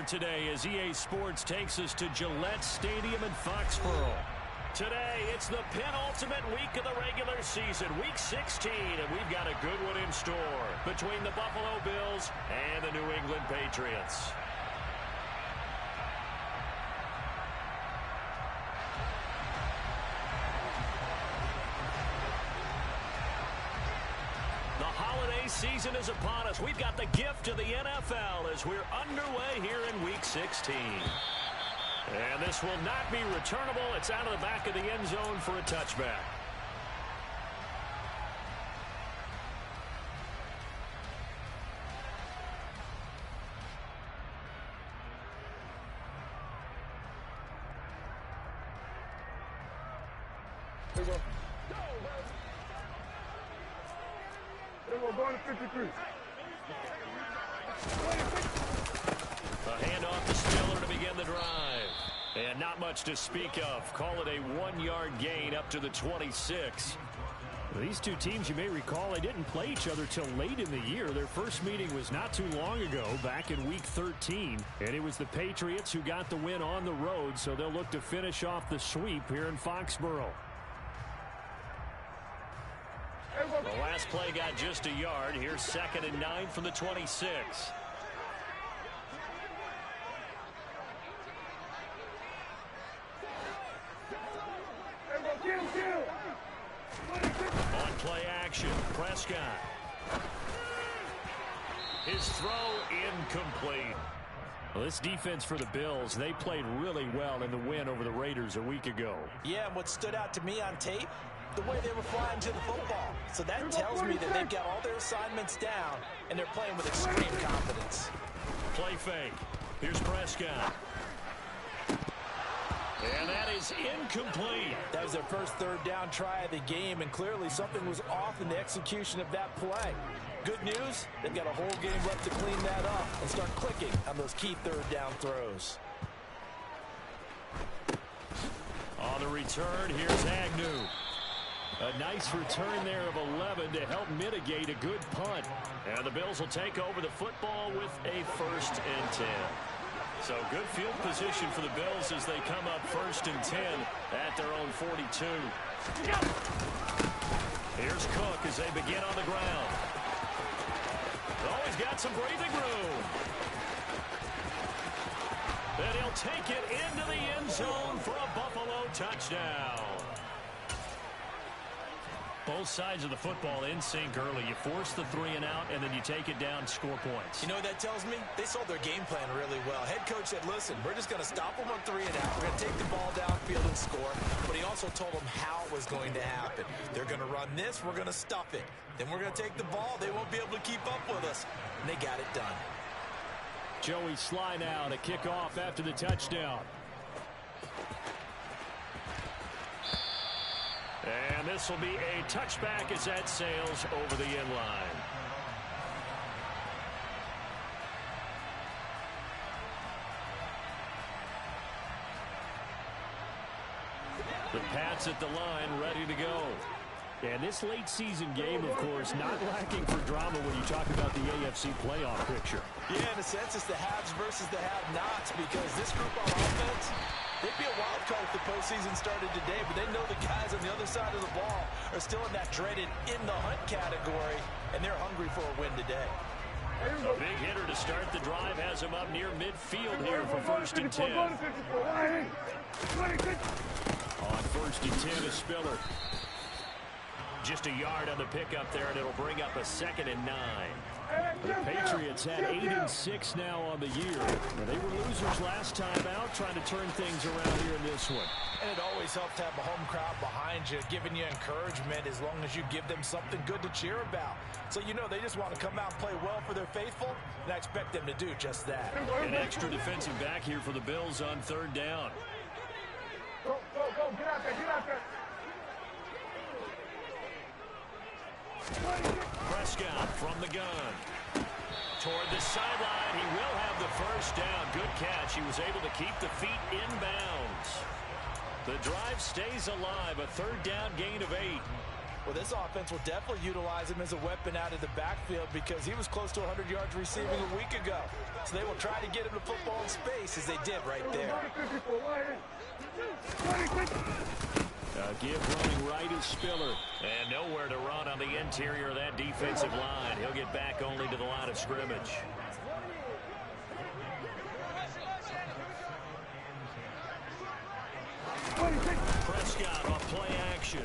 today as EA Sports takes us to Gillette Stadium in Foxborough. Today, it's the penultimate week of the regular season, Week 16, and we've got a good one in store between the Buffalo Bills and the New England Patriots. The holiday season is upon us. We've got the gift of the NFL as we're underway here in Week 16. And this will not be returnable. It's out of the back of the end zone for a touchback. Here we go. Here we go. Going to 53. A handoff to Spiller to begin the drive. And not much to speak of. Call it a 1-yard gain up to the 26. These two teams, you may recall, they didn't play each other till late in the year. Their first meeting was not too long ago, back in Week 13. And it was the Patriots who got the win on the road, so they'll look to finish off the sweep here in Foxborough. The last play got just a yard. Here's 2nd and 9 from the 26. On play action, Prescott. His throw incomplete. Well, this defense for the Bills, they played really well in the win over the Raiders a week ago. Yeah, and what stood out to me on tape, the way they were flying to the football. So that tells me that they've got all their assignments down, and they're playing with extreme confidence. Play fake. Here's Prescott. And that is incomplete. That was their first third down try of the game, and clearly something was off in the execution of that play. Good news, they've got a whole game left to clean that up and start clicking on those key third down throws. On the return, here's Agnew. A nice return there of 11 to help mitigate a good punt. And the Bills will take over the football with a 1st and 10. So good field position for the Bills as they come up 1st and 10 at their own 42. Here's Cook as they begin on the ground. Oh, he's got some breathing room. And he'll take it into the end zone for a Buffalo touchdown. Both sides of the football in sync early. You force the 3 and out, and then you take it down, score points. You know what that tells me? They saw their game plan really well. Head coach said, listen, we're just going to stop them on 3 and out. We're going to take the ball downfield and score. But he also told them how it was going to happen. They're going to run this. We're going to stuff it. Then we're going to take the ball. They won't be able to keep up with us. And they got it done. Joey Sly now to kick off after the touchdown. And this will be a touchback as that sails over the end line. The Pats at the line, ready to go. And this late season game, of course, not lacking for drama when you talk about the AFC playoff picture. Yeah, in a sense, it's the haves versus the have-nots, because this group on offense, they'd be a wild card if the postseason started today, but they know the guys on the other side of the ball are still in that dreaded in-the-hunt category, and they're hungry for a win today. A big hitter to start the drive has him up near midfield here for 1st and 10. On 1st and 10 is Spiller. Just a yard on the pickup there, and it'll bring up a 2nd and 9. The Patriots had 8 and 6 now on the year. Now, they were losers last time out, trying to turn things around here in this one. And it always helps to have a home crowd behind you, giving you encouragement as long as you give them something good to cheer about. So you know they just want to come out and play well for their faithful, and I expect them to do just that. An extra defensive back here for the Bills on 3rd down. Go, get out there, get out there. Prescott from the gun. Toward the sideline, he will have the 1st down. Good catch. He was able to keep the feet inbounds. The drive stays alive. A 3rd down gain of 8. Well, this offense will definitely utilize him as a weapon out of the backfield because he was close to 100 yards receiving a week ago. So they will try to get him the football in space as they did right there. Give running right is Spiller. And nowhere to run on the interior of that defensive line. He'll get back only to the line of scrimmage. Prescott off play action.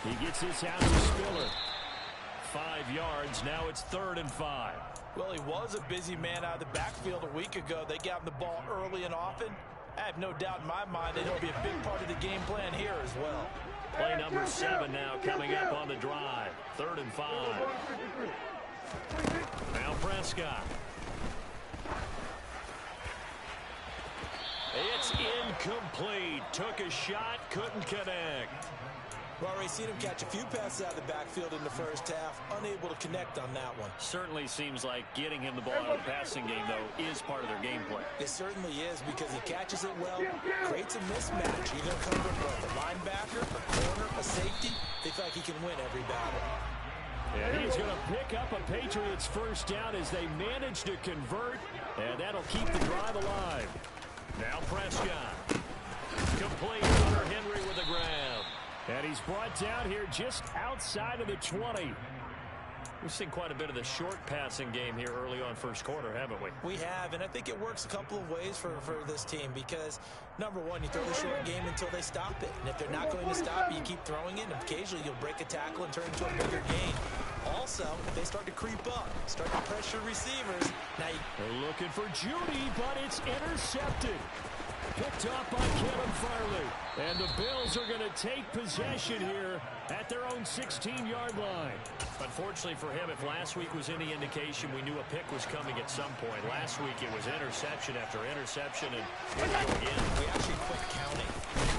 He gets this out to Spiller. 5 yards. Now it's 3rd and 5. Well, he was a busy man out of the backfield a week ago. They got him the ball early and often. I have no doubt in my mind that he'll be a big part of the game plan here as well. Play number 7 now coming up on the drive. 3rd and 5. Now Prescott. It's incomplete. Took a shot, couldn't connect. We've already seen him catch a few passes out of the backfield in the first half. Unable to connect on that one. Certainly seems like getting him the ball out of the passing game, though, is part of their game plan. It certainly is because he catches it well, creates a mismatch. You're going to cover both a linebacker, a corner, a safety. They feel like he can win every battle. And he's going to pick up a Patriots first down as they manage to convert, and that'll keep the drive alive. Now Prescott. Complete. Hunter Henry with the grab. And he's brought down here just outside of the 20. We've seen quite a bit of the short passing game here early on first quarter, haven't we? We have, and I think it works a couple of ways for this team because, number one, you throw the short game until they stop it. And if they're not going to stop it, you keep throwing it, and occasionally you'll break a tackle and turn it into a bigger gain. Also, if they start to creep up, start to pressure receivers, now they're looking for Judy, but it's intercepted. Picked up by Kevin Farley. And the Bills are going to take possession here at their own 16-yard line. Unfortunately for him, if last week was any indication, we knew a pick was coming at some point. Last week it was interception after interception, and here we go again. We actually quit counting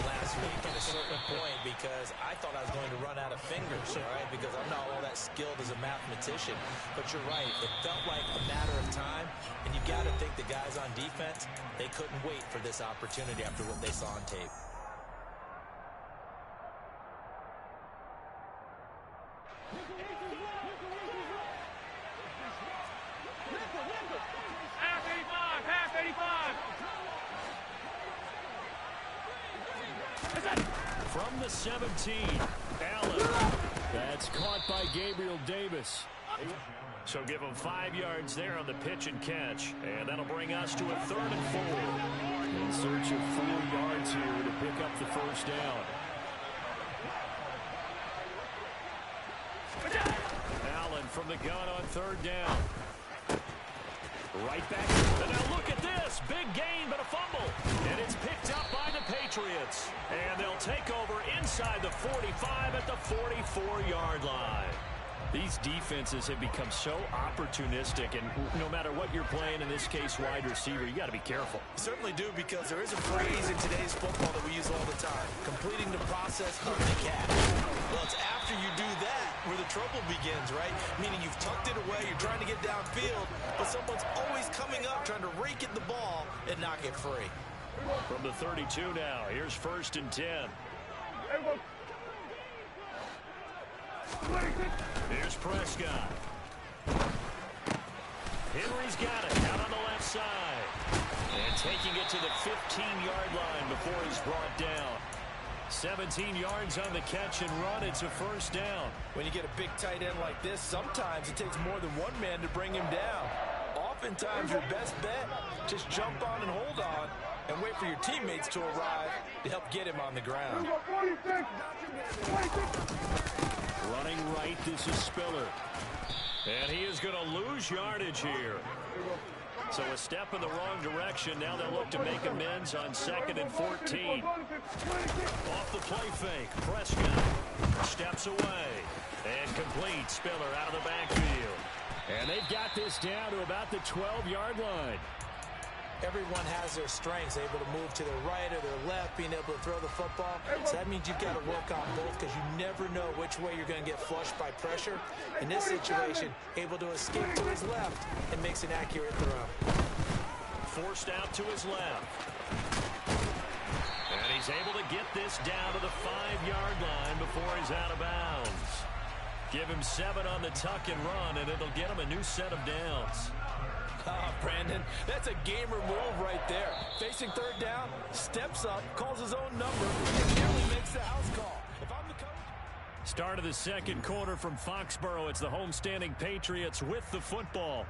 last week at a certain point because I thought I was going to run out of fingers, all right, because I'm not all that skilled as a mathematician. But you're right. It felt like a matter of time, and you got to think the guys on defense, they couldn't wait for this opportunity after what they saw on tape. From the 17, Allen. That's caught by Gabriel Davis. So give him 5 yards there on the pitch and catch. And that'll bring us to a 3rd and 4. In search of 4 yards here to pick up the first down. Allen from the gun on 3rd down. Right back. And now look at this. Big gain, but a fumble. And it's picked up by the Patriots. And they'll take over inside the 45 at the 44-yard line. These defenses have become so opportunistic, and no matter what you're playing, in this case wide receiver, you got to be careful. You certainly do, because there is a phrase in today's football that we use all the time: completing the process of the catch. Well, it's after you do that where the trouble begins, right? Meaning you've tucked it away, you're trying to get downfield, but someone's always coming up trying to rake at the ball and knock it free. From the 32 now, here's 1st and 10. Here's Prescott. Henry's got it out on the left side. And taking it to the 15-yard line before he's brought down. 17 yards on the catch and run. It's a first down. When you get a big tight end like this, sometimes it takes more than one man to bring him down. Oftentimes your best bet, just jump on and hold on and wait for your teammates to arrive to help get him on the ground. Running right, this is Spiller. And he is going to lose yardage here. So a step in the wrong direction. Now they'll look to make amends on 2nd and 14. Off the play fake. Prescott steps away. And complete. Spiller out of the backfield. And they've got this down to about the 12-yard line. Everyone has their strengths, able to move to their right or their left, being able to throw the football. So that means you've got to work on both, because you never know which way you're going to get flushed by pressure. In this situation, able to escape to his left and makes an accurate throw. Forced out to his left. And he's He's able to get this down to the 5-yard line before he's out of bounds. Give him 7 on the tuck and run, and it'll get him a new set of downs. Oh, Brandon, that's a gamer move right there. Facing third down, steps up, calls his own number, and nearly makes the house call. If I'm the coach... Start of the second quarter from Foxborough. It's the homestanding Patriots with the football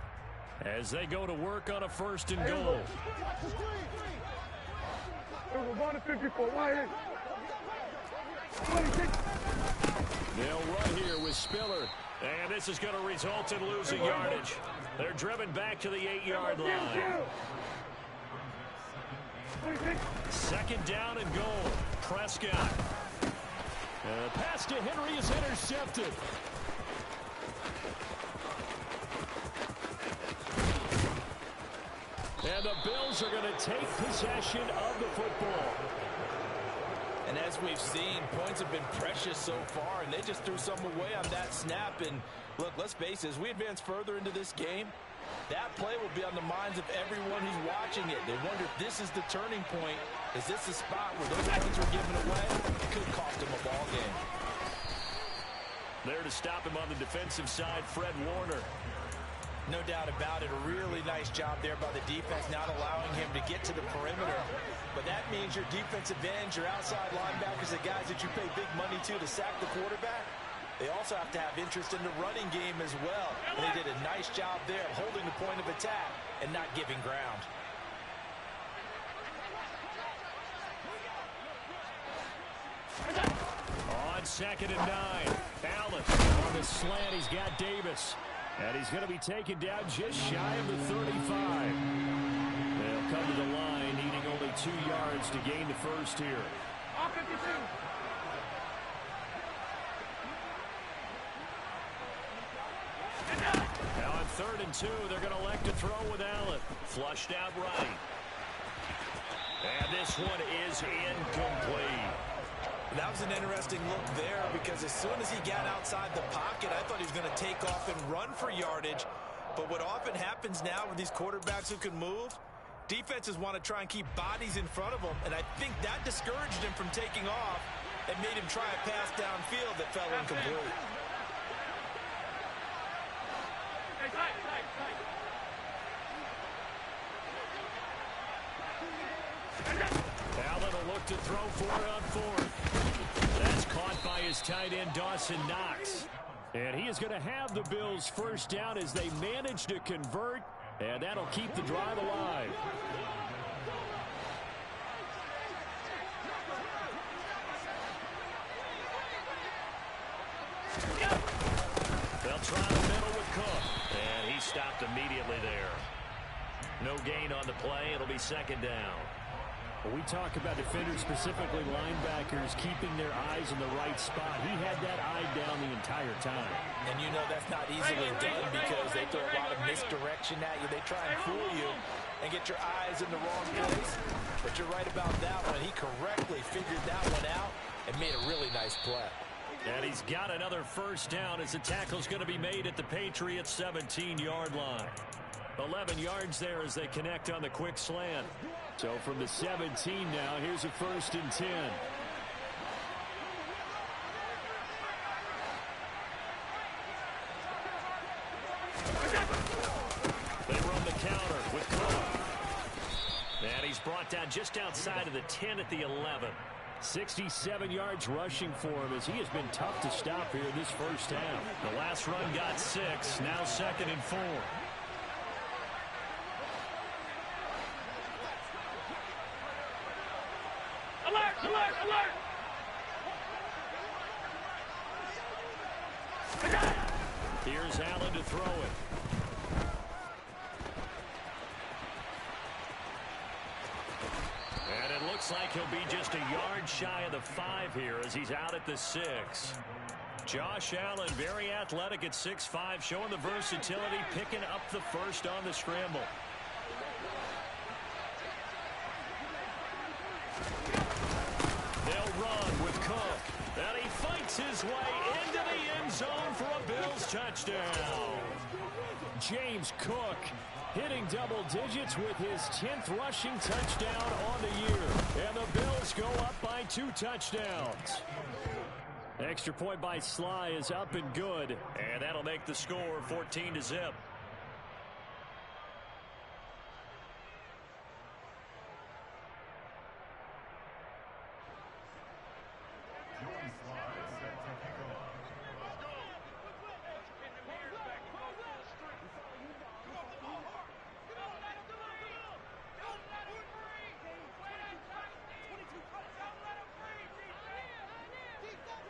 as they go to work on a 1st and goal. We're going to 54. Why? They'll run here with Spiller. And this is going to result in losing yardage. They're driven back to the 8-yard line. 2nd down and goal. Prescott. Pass to Henry is intercepted. And the Bills are going to take possession of the football. And as we've seen, points have been precious so far, and they just threw some away on that snap. And look, let's face it, as we advance further into this game, that play will be on the minds of everyone who's watching it. They wonder if this is the turning point. Is this the spot where those points were given away? It could cost them a ball game. There to stop him on the defensive side, Fred Warner. No doubt about it. A really nice job there by the defense, not allowing him to get to the perimeter. But that means your defensive ends, your outside linebackers, the guys that you pay big money to sack the quarterback, they also have to have interest in the running game as well. And they did a nice job there of holding the point of attack and not giving ground. On 2nd and 9. Allen on the slant. He's got Davis. And he's going to be taken down just shy of the 35. They'll come to the line, needing only 2 yards to gain the first here. Now on 3rd and 2, they're going to elect to throw with Allen. Flushed out right. And this one is incomplete. That was an interesting look there because as soon as he got outside the pocket, I thought he was going to take off and run for yardage. But what often happens now with these quarterbacks who can move, defenses want to try and keep bodies in front of them, and I think that discouraged him from taking off and made him try a pass downfield that fell incomplete. Allen will look to throw for it on 4th. That's caught by his tight end, Dawson Knox. And he is going to have the Bills' first down as they manage to convert, and that'll keep the drive alive. They'll try the middle with Cook. And he stopped immediately there. No gain on the play. It'll be 2nd down. When we talk about defenders, specifically linebackers, keeping their eyes in the right spot, he had that eye down the entire time. And you know that's not easily done because they throw a lot of misdirection at you. They try and fool you and get your eyes in the wrong place. But you're right about that one. He correctly figured that one out and made a really nice play. And he's got another first down as the tackle's going to be made at the Patriots' 17-yard line. 11 yards there as they connect on the quick slant. So from the 17 now, here's a 1st and 10. They run the counter with Cook. And he's brought down just outside of the 10 at the 11. 67 yards rushing for him as he has been tough to stop here in this first half. The last run got 6, now 2nd and 4. Here's Allen to throw it. And it looks like he'll be just a yard shy of the 5 here as he's out at the 6. Josh Allen, very athletic at 6'5", showing the versatility, picking up the first on the scramble. They'll run with Cook. And he fights his way into the end zone for a Bills touchdown. James Cook hitting double digits with his 10th rushing touchdown on the year. And the Bills go up by got 2 touchdowns. Extra point by Sly is up and good. And that'll make the score 14-0.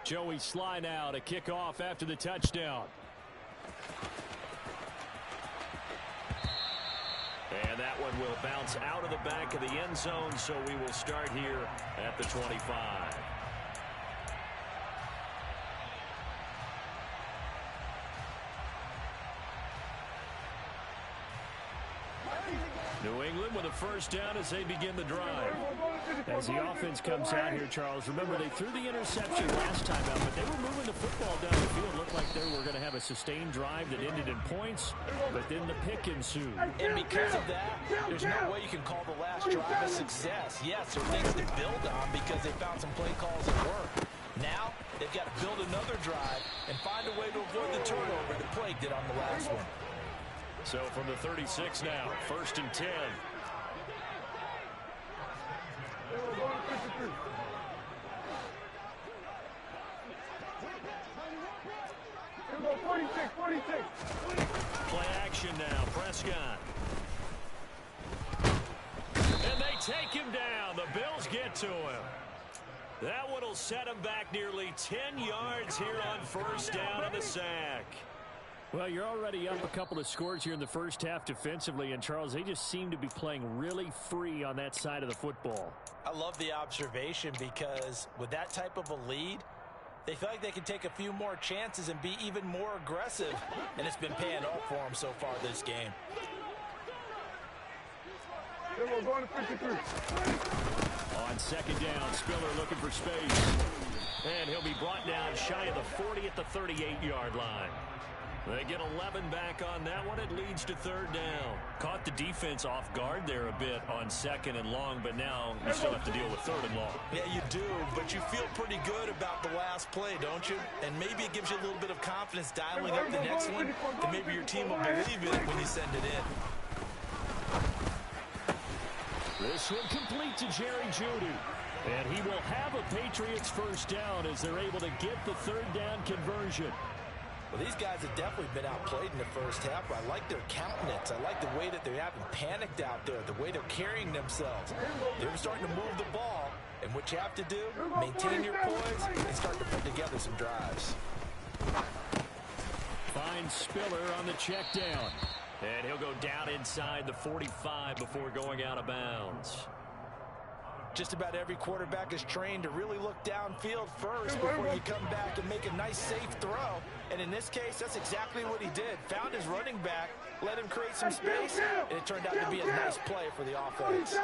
Joey Sly now to kick off after the touchdown. And that one will bounce out of the back of the end zone, so we will start here at the 25. New England with a first down as they begin the drive. As the offense comes out here, Charles, remember they threw the interception last time out, but they were moving the football down the field. Looked like they were going to have a sustained drive that ended in points, but then the pick ensued. And because of that, there's no way you can call the last drive a success. Yes, there are things to build on because they found some play calls that work. Now, they've got to build another drive and find a way to avoid the turnover that plagued it on the last one. So from the 36 now, 1st and 10. Play action now, Prescott. And they take him down. The Bills get to him. That one will set him back nearly 10 yards here on 1st down on the sack. Well, you're already up a couple of scores here in the first half defensively, and Charles, they just seem to be playing really free on that side of the football. I love the observation because with that type of a lead, they feel like they can take a few more chances and be even more aggressive, and it's been paying off for them so far this game. On 2nd down, Spiller looking for space. And he'll be brought down shy of the 40 at the 38-yard line. They get 11 back on that one. It leads to 3rd down. Caught the defense off guard there a bit on 2nd and long, but now you still have to deal with 3rd and long. Yeah, you do, but you feel pretty good about the last play, don't you? And maybe it gives you a little bit of confidence dialing up the next one, and maybe your team will believe in it when you send it in. This one complete to Jerry Jeudy. And he will have a Patriots 1st down as they're able to get the 3rd down conversion. Well, these guys have definitely been outplayed in the first half. I like their countenance. I like the way that they haven't panicked out there, the way they're carrying themselves. They're starting to move the ball, and what you have to do, maintain your poise and start to put together some drives. Finds Spiller on the check down. And he'll go down inside the 45 before going out of bounds. Just about every quarterback is trained to really look downfield first before you come back and make a nice, safe throw. And in this case, that's exactly what he did. Found his running back, let him create some space, and it turned out to be a nice play for the offense.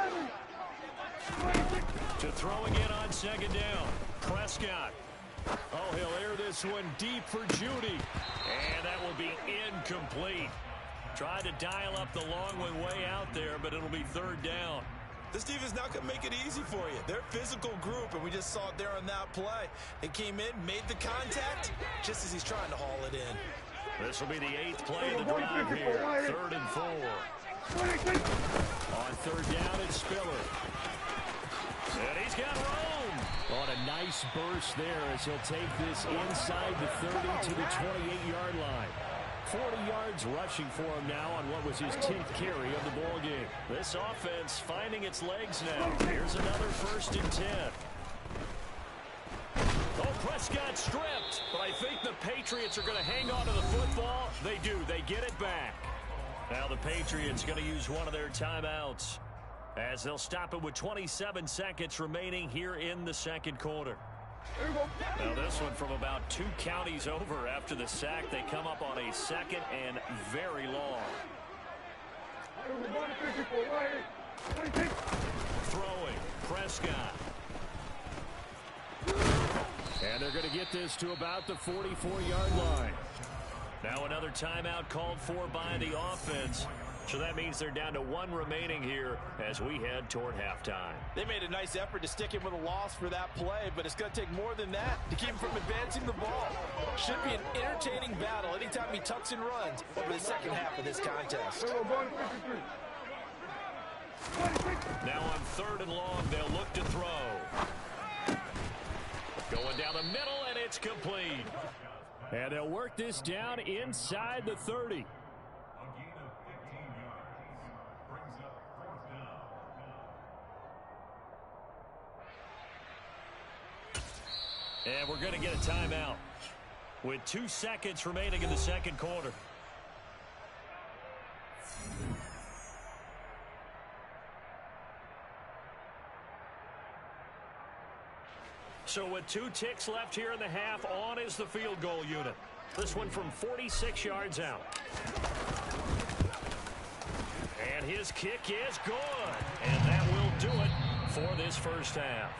To throwing it on 2nd down, Prescott. Oh, he'll air this one deep for Jeudy. And that will be incomplete. Tried to dial up the long one way out there, but it'll be 3rd down. This defense not going to make it easy for you. They're a physical group, and we just saw it there on that play. They came in, made the contact, just as he's trying to haul it in. This will be the 8th play of the drive here. 3rd and 4. On 3rd down, it's Spiller. And he's got room. On a nice burst there as he'll take this inside the 30 to the 28-yard line. 40 yards rushing for him now on what was his 10th carry of the ball game. This offense finding its legs now. Here's another 1st and 10. Oh, Prescott stripped. But I think the Patriots are going to hang on to the football. They do. They get it back. Now the Patriots going to use one of their timeouts as they'll stop it with 27 seconds remaining here in the 2nd quarter. Now this one from about 2 counties over after the sack. They come up on a 2nd and very long. Throwing, Prescott. And they're going to get this to about the 44-yard line. Now another timeout called for by the offense. So that means they're down to 1 remaining here as we head toward halftime. They made a nice effort to stick him with a loss for that play, but it's going to take more than that to keep him from advancing the ball. Should be an entertaining battle anytime he tucks and runs over the second half of this contest. Now on 3rd and long, they'll look to throw. Going down the middle, and it's complete. And they'll work this down inside the 30. And we're going to get a timeout with 2 seconds remaining in the second quarter. So with 2 ticks left here in the half, on is the field goal unit. This one from 46 yards out. And his kick is good. And that will do it for this first half.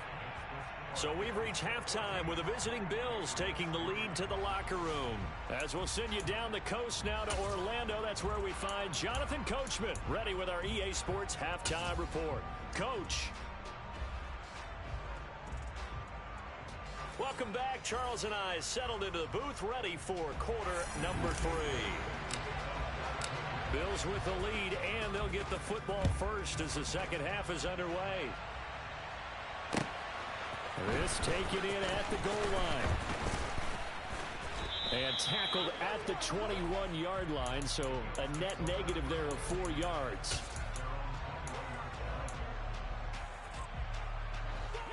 So we've reached halftime with the visiting Bills taking the lead to the locker room. As we'll send you down the coast now to Orlando, that's where we find Jonathan Coachman ready with our EA Sports halftime report. Coach. Welcome back. Charles and I settled into the booth ready for quarter number 3. Bills with the lead, and they'll get the football first as the second half is underway. This taken in at the goal line. And tackled at the 21-yard line, so a net negative there of 4 yards.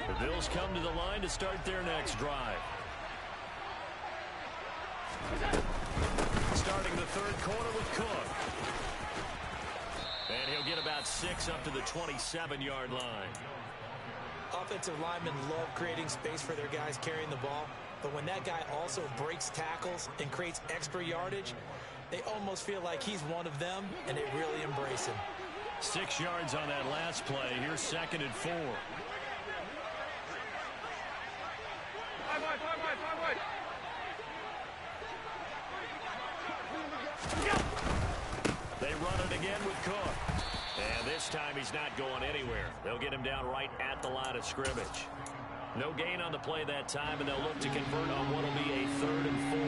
The Bills come to the line to start their next drive. Starting the 3rd quarter with Cook. And he'll get about 6 up to the 27-yard line. Offensive linemen love creating space for their guys carrying the ball, but when that guy also breaks tackles and creates extra yardage, they almost feel like he's one of them, and they really embrace him. 6 yards on that last play. Here's 2nd and 4. They run it again with Cook. And this time he's not going anywhere. They'll get him down right at the line of scrimmage. No gain on the play that time, and they'll look to convert on what will be a 3rd and 4.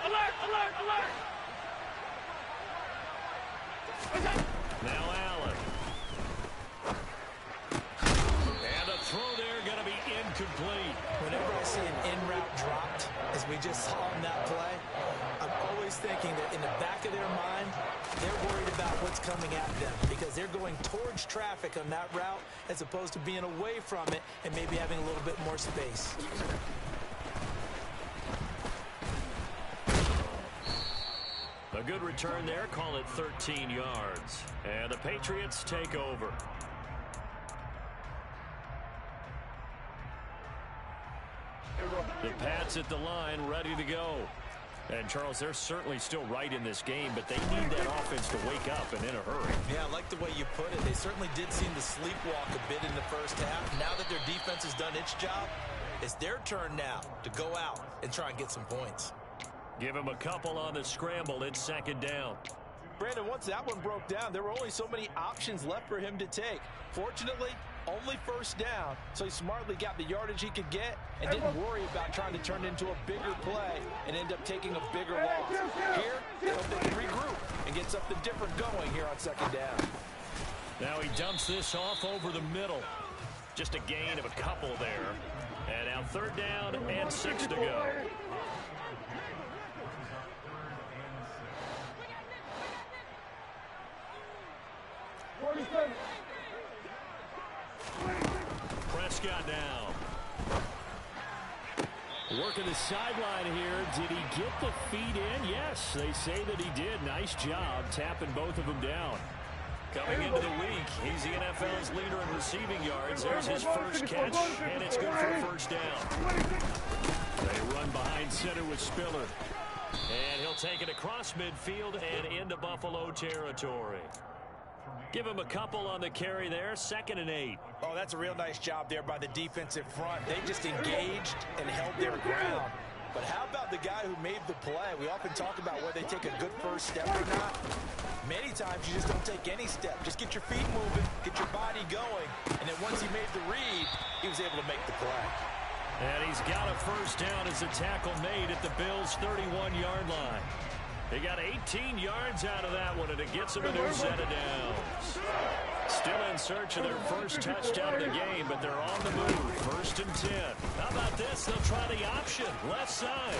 Alert, alert, alert! Now Allen. And a throw there going to be incomplete. Whenever I see an in-route dropped, as we just saw on that play, I'm always thinking that in the back of their mind, they're worried about what's coming at them because they're going towards traffic on that route as opposed to being away from it and maybe having a little bit more space. A good return there. Call it 13 yards. And the Patriots take over. The Pats at the line, ready to go. And, Charles, they're certainly still right in this game, but they need that offense to wake up and in a hurry. Yeah, I like the way you put it. They certainly did seem to sleepwalk a bit in the first half. Now that their defense has done its job, it's their turn now to go out and try and get some points. Give him a couple on the scramble. It's 2nd down. Brandon, once that one broke down, there were only so many options left for him to take. Fortunately, only 1st down, so he smartly got the yardage he could get and didn't worry about trying to turn it into a bigger play and end up taking a bigger loss. Here, they hope they can regroup and get something different going here on 2nd down. Now he dumps this off over the middle. Just a gain of a couple there. And now 3rd down and 6 to go. Prescott down. Working the sideline here. Did he get the feet in? Yes, they say that he did. Nice job tapping both of them down. Coming into the week, he's the NFL's leader in receiving yards. There's his first catch, and it's good for a 1st down. They run behind center with Spiller. And he'll take it across midfield and into Buffalo territory. Give him a couple on the carry there. 2nd and 8. Oh, that's a real nice job there by the defensive front. They just engaged and held their ground. But how about the guy who made the play? We often talk about whether they take a good first step or not. Many times you just don't take any step. Just get your feet moving, get your body going, and then once he made the read, he was able to make the play. And he's got a first down as a tackle made at the Bills' 31-yard line. They got 18 yards out of that one, and it gets them a new set of downs. Still in search of their first touchdown of the game, but they're on the move. First and 10. How about this? They'll try the option. Left side.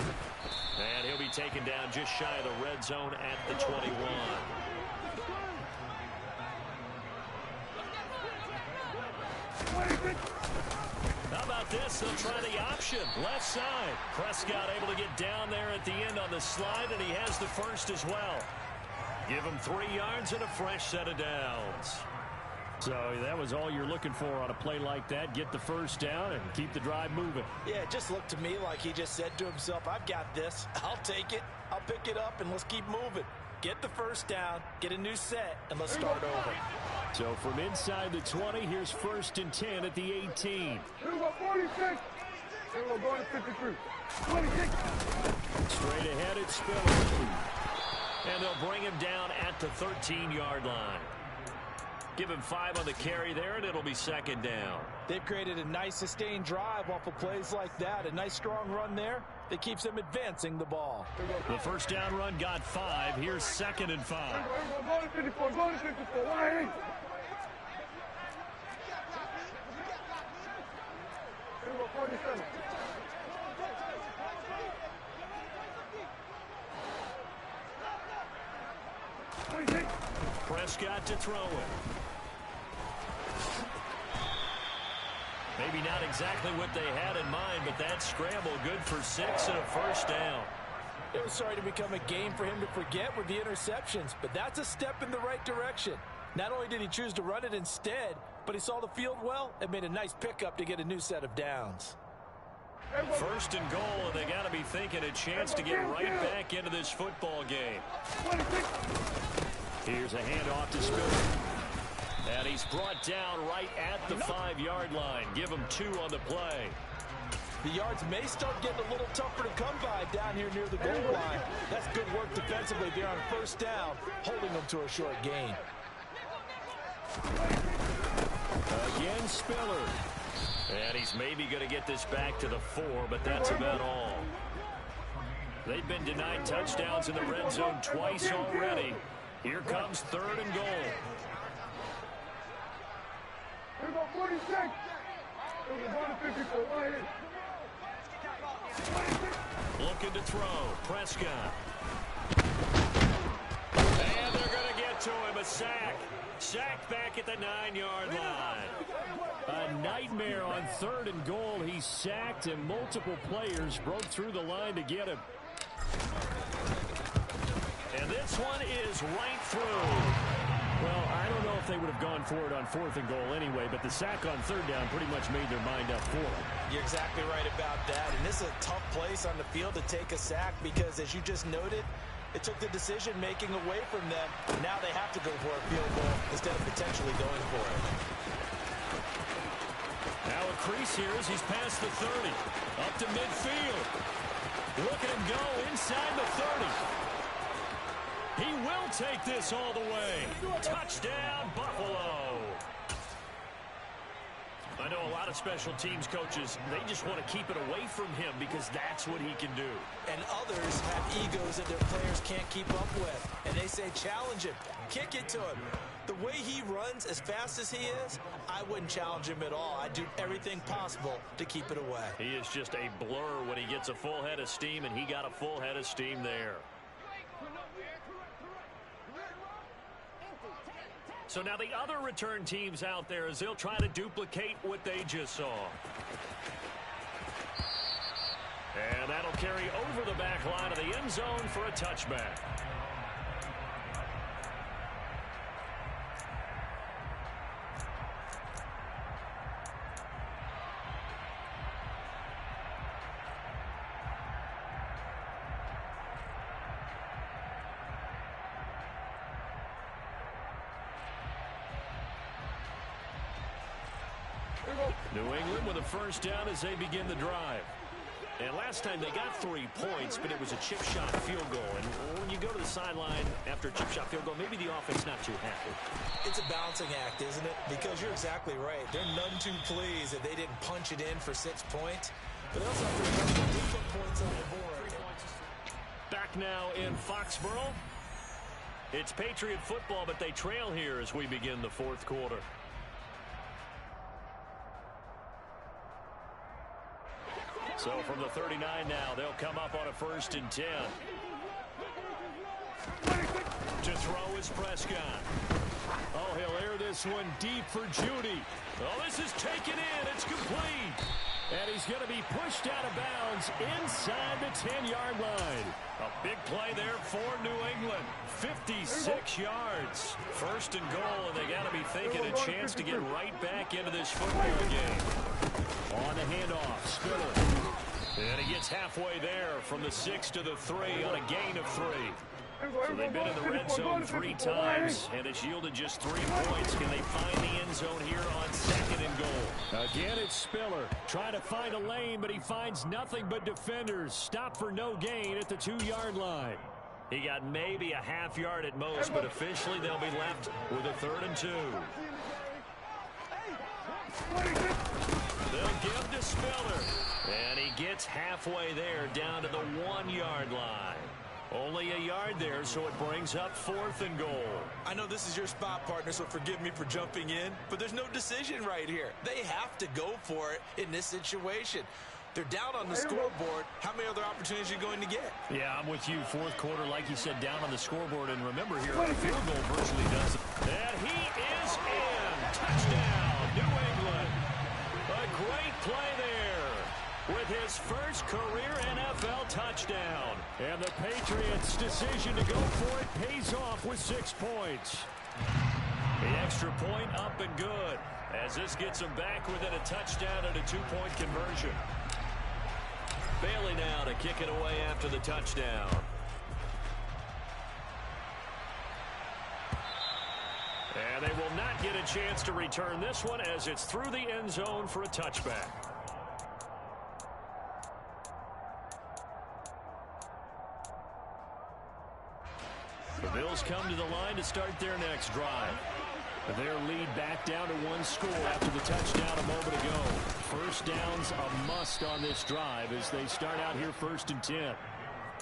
And he'll be taken down just shy of the red zone at the 21. How about this? They'll try the option. Left side. Prescott able to get down there at the end on the slide, and he has the first as well. Give him 3 yards and a fresh set of downs. So that was all you're looking for on a play like that. Get the first down and keep the drive moving. Yeah, it just looked to me like he just said to himself, I've got this. I'll take it. I'll pick it up, and let's keep moving. Get the first down, get a new set, and let's start over. So from inside the 20, here's first and 10 at the 18. Here we go, 46. Here we go, going to 53. 26. Straight ahead, it's Spiller. And they'll bring him down at the 13-yard line. Give him 5 on the carry there, and it'll be second down. They've created a nice sustained drive off of plays like that. A nice strong run there that keeps them advancing the ball. The first down run got 5. Here's second and 5. Here we go, going to 54, going to 54. 1-8. Here we go, 47. Prescott to throw it. Maybe not exactly what they had in mind, but that scramble good for 6 and a first down. It was starting to become a game for him to forget with the interceptions, but that's a step in the right direction. Not only did he choose to run it instead, but he saw the field well and made a nice pickup to get a new set of downs. First and goal, and they got to be thinking a chance to get right back into this football game. Here's a handoff to Spiller. And he's brought down right at the 5-yard line. Give him 2 on the play. The yards may start getting a little tougher to come by down here near the goal line. That's good work defensively there on first down, holding them to a short gain. Again, Spiller. And he's maybe going to get this back to the 4, but that's about all. They've been denied touchdowns in the red zone twice already. Here comes third and goal. Here we go, 46. Here we go, going to 54. 1-8. Looking to throw. Prescott. And they're going to get to him. A sack. Sacked back at the 9-yard line. A nightmare on third and goal. He's sacked, and multiple players broke through the line to get him. And this one is right through. Well, I don't know if they would have gone for it on 4th and goal anyway, but the sack on 3rd down pretty much made their mind up for it. You're exactly right about that. And this is a tough place on the field to take a sack because, as you just noted, it took the decision-making away from them. Now they have to go for a field goal instead of potentially going for it. Now a crease here as he's past the 30. Up to midfield. Look at him go inside the 30. He will take this all the way. Touchdown, Buffalo. I know a lot of special teams coaches, they just want to keep it away from him because that's what he can do. And others have egos that their players can't keep up with. And they say, challenge him, kick it to him. The way he runs as fast as he is, I wouldn't challenge him at all. I'd do everything possible to keep it away. He is just a blur when he gets a full head of steam, and he got a full head of steam there. So now the other return teams out there as they'll try to duplicate what they just saw. And that'll carry over the back line of the end zone for a touchback. New England with a first down as they begin the drive. And last time they got 3 points, but it was a chip shot field goal. And when you go to the sideline after a chip shot field goal, maybe the offense not too happy. It's a balancing act, isn't it? Because you're exactly right. They're none too pleased that they didn't punch it in for 6 points. But they also have to remember they put points on the board. Back now in Foxborough. It's Patriot football, but they trail here as we begin the fourth quarter. So from the 39 now, they'll come up on a 1st and 10. To throw is Prescott. Oh, he'll air this one deep for Judy. Oh, this is taken in. It's complete. And he's going to be pushed out of bounds inside the 10-yard line. A big play there for New England. 56 yards. 1st and goal, and they got to be thinking a chance to get right back into this football game. On the handoff, Spiller. And he gets halfway there from the 6 to the 3 on a gain of 3. So they've been in the red zone 3 times, and it's yielded just 3 points. Can they find the end zone here on 2nd and goal? Again, it's Spiller trying to find a lane, but he finds nothing but defenders. Stop for no gain at the 2-yard line. He got maybe a half yard at most, but officially they'll be left with a 3rd and 2. They'll give to Spiller. And he gets halfway there down to the 1-yard line. Only a yard there, so it brings up 4th and goal. I know this is your spot, partner, so forgive me for jumping in, but there's no decision right here. They have to go for it in this situation. They're down on the scoreboard. How many other opportunities are you going to get? Yeah, I'm with you. 4th quarter, like you said, down on the scoreboard. And remember here, a field goal virtually does it. And he is in. Touchdown, New England. A great play there with his first career NFL touchdown. And the Patriots' decision to go for it pays off with 6 points. The extra point up and good, as this gets them back within a touchdown and a 2-point conversion. Bailey now to kick it away after the touchdown. And they will not get a chance to return this one as it's through the end zone for a touchback. The Bills come to the line to start their next drive. Their lead back down to 1 score after the touchdown a moment ago. 1st down's a must on this drive as they start out here 1st and 10.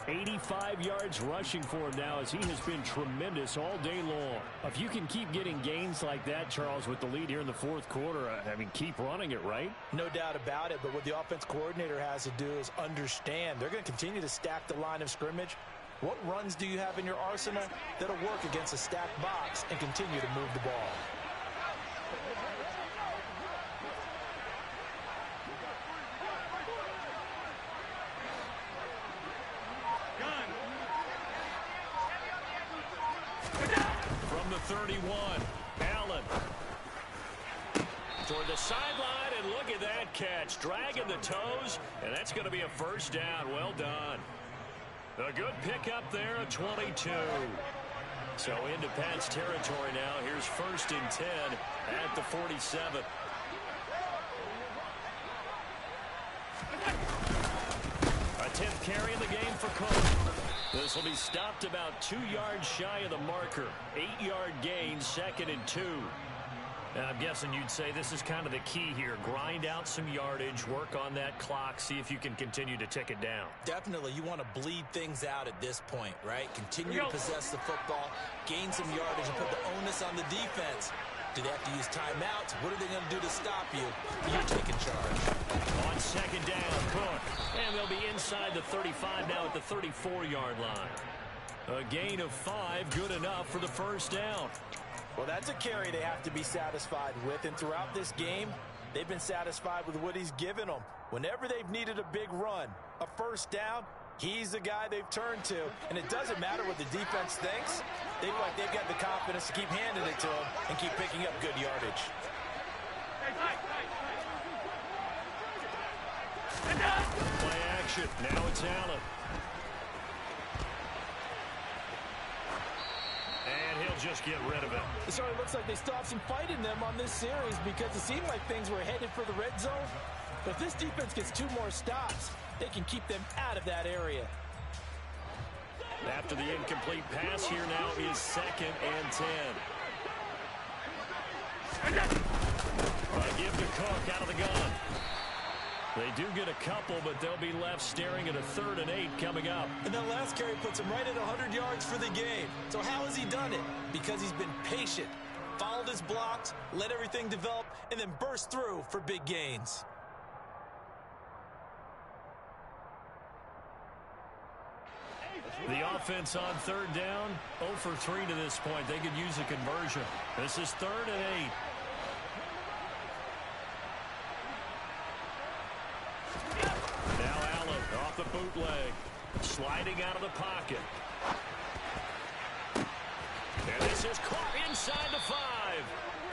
85 yards rushing for him now as he has been tremendous all day long. If you can keep getting gains like that, Charles, with the lead here in the 4th quarter, I mean, keep running it, right? No doubt about it, but what the offense coordinator has to do is understand they're going to continue to stack the line of scrimmage. What runs do you have in your arsenal that'll work against a stacked box and continue to move the ball? From the 31, Allen. Toward the sideline, and look at that catch. Dragging the toes, and that's going to be a 1st down. Well done. A good pickup there at 22. So into Pat's territory now. Here's 1st and 10 at the 47. A 10th carry in the game for Cook. This will be stopped about 2 yards shy of the marker. 8-yard gain, 2nd and 2. And I'm guessing you'd say this is kind of the key here. Grind out some yardage, work on that clock, see if you can continue to tick it down. Definitely, you want to bleed things out at this point, right? Continue to possess the football, gain some yardage, and put the onus on the defense. Do they have to use timeouts? What are they going to do to stop you? You're taking charge. On 2nd down, Cook. And they'll be inside the 35 now at the 34-yard line. A gain of 5, good enough for the 1st down. Well, that's a carry they have to be satisfied with, and throughout this game, they've been satisfied with what he's given them. Whenever they've needed a big run, a 1st down, he's the guy they've turned to, and it doesn't matter what the defense thinks. They feel like they've got the confidence to keep handing it to him and keep picking up good yardage. Play action. Now it's Allen. And he'll just get rid of it. It certainly looks like they still have some fight in them on this series because it seemed like things were headed for the red zone. If this defense gets 2 more stops, they can keep them out of that area. After the incomplete pass, here now is 2nd and 10. Give to Cook out of the gun. They do get a couple, but they'll be left staring at a 3rd and 8 coming up. And that last carry puts him right at 100 yards for the game. So how has he done it? Because he's been patient, followed his blocks, let everything develop, and then burst through for big gains. The offense on 3rd down, 0 for 3 to this point. They could use a conversion. This is 3rd and 8. Now Allen off the bootleg, sliding out of the pocket. And this is caught inside the 5.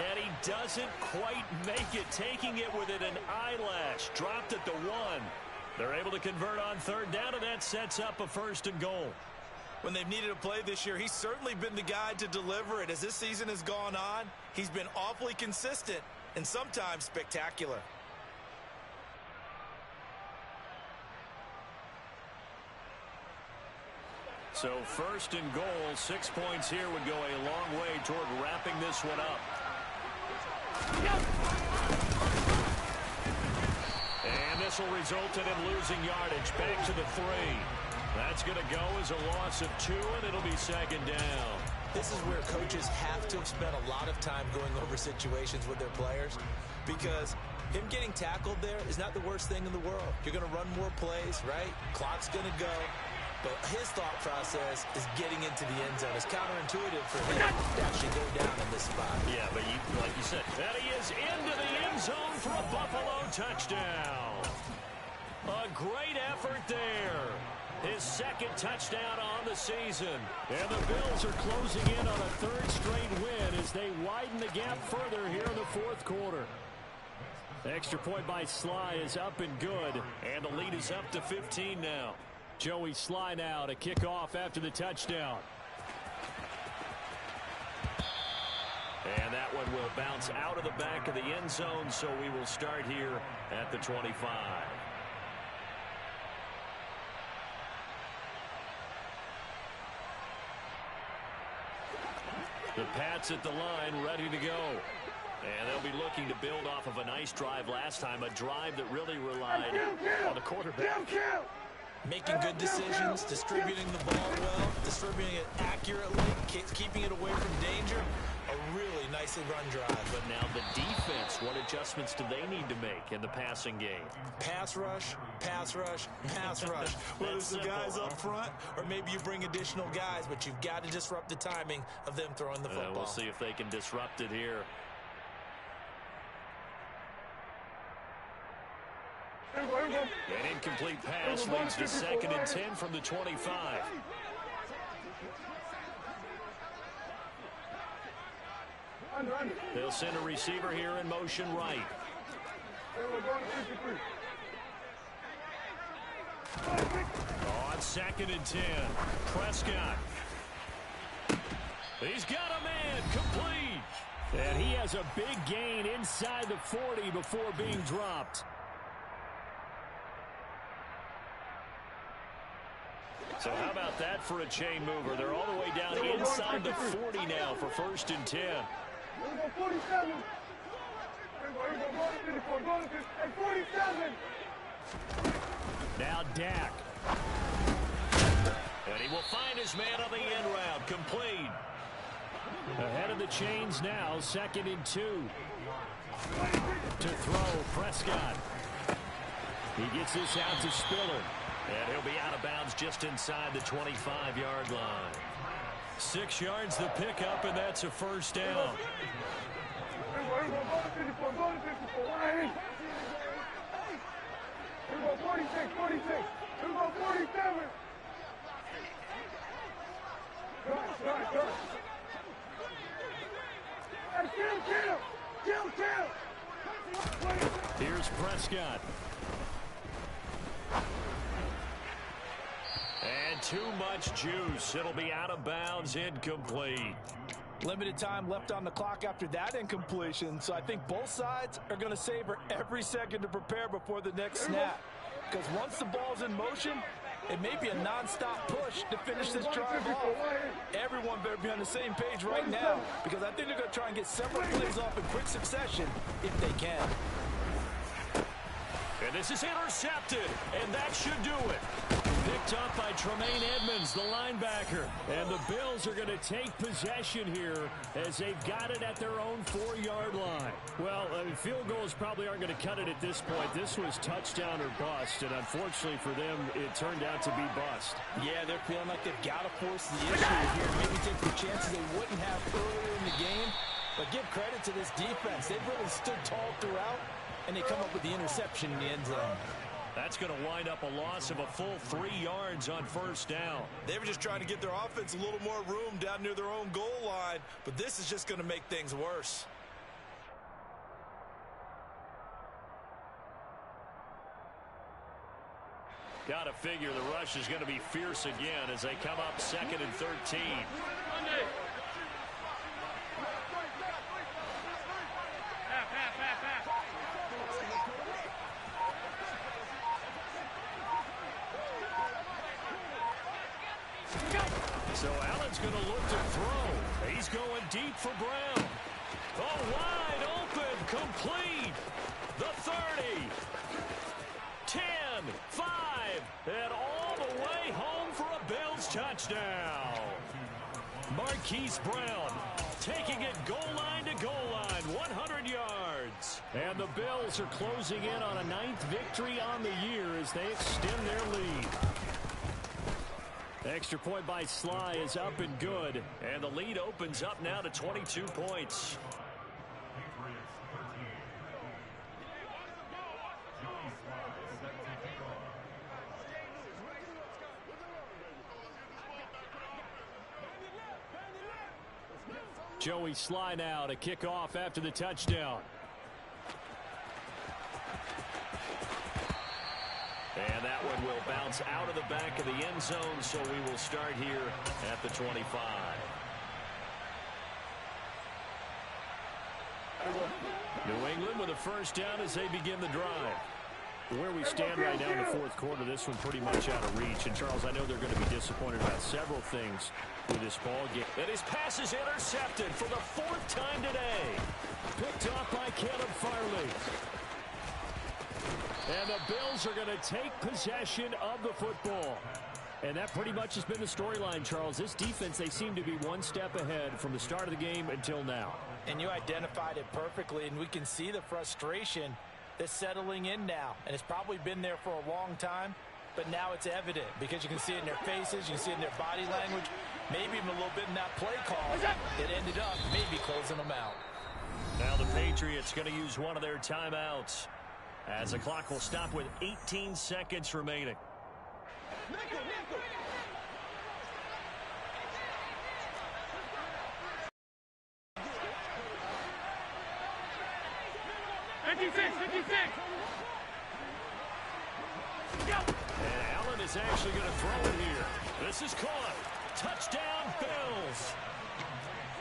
And he doesn't quite make it, taking it within an eyelash. Dropped at the 1. They're able to convert on 3rd down, and that sets up a 1st and goal. When they've needed a play this year, he's certainly been the guy to deliver it. As this season has gone on, he's been awfully consistent and sometimes spectacular. So 1st and goal, 6 points here would go a long way toward wrapping this one up. And this will result in him losing yardage. Back to the 3. That's going to go as a loss of 2, and it'll be 2nd down. This is where coaches have to have spent a lot of time going over situations with their players, because him getting tackled there is not the worst thing in the world. You're going to run more plays, right? Clock's going to go. But his thought process is getting into the end zone. It's counterintuitive for him to actually go down in this spot. Yeah, but like you said, that he is into the end zone for a Buffalo touchdown. A great effort there. His 2nd touchdown on the season. And the Bills are closing in on a 3rd straight win as they widen the gap further here in the 4th quarter. Extra point by Sly is up and good. And the lead is up to 15 now. Joey Sly now to kick off after the touchdown. And that one will bounce out of the back of the end zone, so we will start here at the 25. The Pats at the line, ready to go. And they'll be looking to build off of a nice drive last time, a drive that really relied on the quarterback. Making good decisions, distributing the ball well, distributing it accurately, keeping it away from danger. A really nicely run drive. But now the defense, what adjustments do they need to make in the passing game? Pass rush, pass rush, pass rush. Whether it's the guys up front or maybe you bring additional guys, but you've got to disrupt the timing of them throwing the football. We'll see if they can disrupt it here. An incomplete pass leads to 2nd and 10 from the 25. They'll send a receiver here in motion right. On 2nd and 10, Prescott. He's got a man, complete. And he has a big gain inside the 40 before being dropped. So how about that for a chain mover? They're all the way down inside the 40 now for 1st and 10. Now Dak. And he will find his man on the end route. Complete. Ahead of the chains now, 2nd and 2. To throw, Prescott. He gets this out to Spiller. And he'll be out of bounds just inside the 25-yard line. 6 yards the pickup, and that's a 1st down. Here's Prescott. And too much juice. It'll be out of bounds, incomplete. Limited time left on the clock after that incompletion, so I think both sides are going to savor every second to prepare before the next snap. Because once the ball's in motion, it may be a non-stop push to finish this drive off. Everyone better be on the same page right now, because I think they're going to try and get several plays off in quick succession if they can. And this is intercepted, and that should do it. Picked up by Tremaine Edmonds, the linebacker. And the Bills are going to take possession here as they've got it at their own 4-yard line. Well, field goals probably aren't going to cut it at this point. This was touchdown or bust, and unfortunately for them, it turned out to be bust. Yeah, they're feeling like they've got to force the issue here. Maybe take some chances they wouldn't have earlier in the game. But give credit to this defense. They've really stood tall throughout, and they come up with the interception in the end zone. That's going to wind up a loss of a full 3 yards on first down. They were just trying to get their offense a little more room down near their own goal line, but this is just going to make things worse. Got to figure the rush is going to be fierce again as they come up 2nd and 13. So Allen's going to look to throw. He's going deep for Brown. Oh, wide open, complete. The 30. 10, 5, and all the way home for a Bills touchdown. Marquise Brown taking it goal line to goal line, 100 yards. And the Bills are closing in on a 9th victory on the year as they extend their lead. Extra point by Sly is up and good, and the lead opens up now to 22 points. Joey Sly now to kick off after the touchdown. And that one will bounce out of the back of the end zone, so we will start here at the 25. New England with a first down as they begin the drive. Where we stand right now in the fourth quarter, this one pretty much out of reach. And, Charles, I know they're going to be disappointed about several things with this ball game. And his pass is intercepted for the 4th time today. Picked off by Caleb Farley. And the Bills are going to take possession of the football. And that pretty much has been the storyline, Charles. This defense, they seem to be one step ahead from the start of the game until now. And you identified it perfectly, and we can see the frustration that's settling in now. And it's probably been there for a long time, but now it's evident because you can see it in their faces, you can see it in their body language, maybe even a little bit in that play call that ended up maybe closing them out. Now the Patriots going to use one of their timeouts as the clock will stop with 18 seconds remaining. And Allen is actually going to throw it here. This is caught. Touchdown, Bills.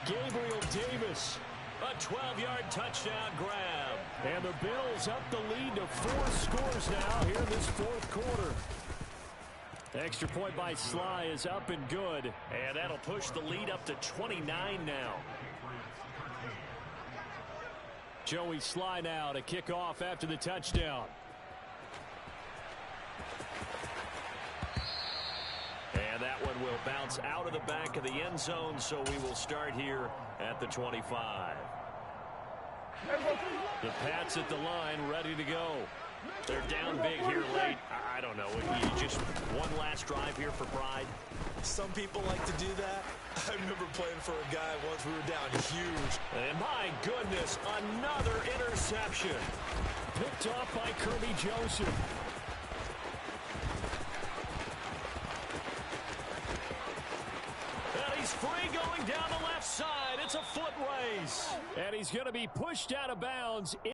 Gabriel Davis, a 12-yard touchdown grab. And the Bills up the lead to 4 scores now here in this fourth quarter. Extra point by Sly is up and good. And that'll push the lead up to 29 now. Joey Sly now to kick off after the touchdown. And that one will bounce out of the back of the end zone, so we will start here at the 25. The Pats at the line, ready to go. They're down big here late. I don't know. You just one last drive here for pride. Some people like to do that. I remember playing for a guy once we were down huge. And my goodness, another interception. Picked off by Kirby Joseph. And he's free going down the left side. It's a foot race. And he's going to be pushed out of bounds.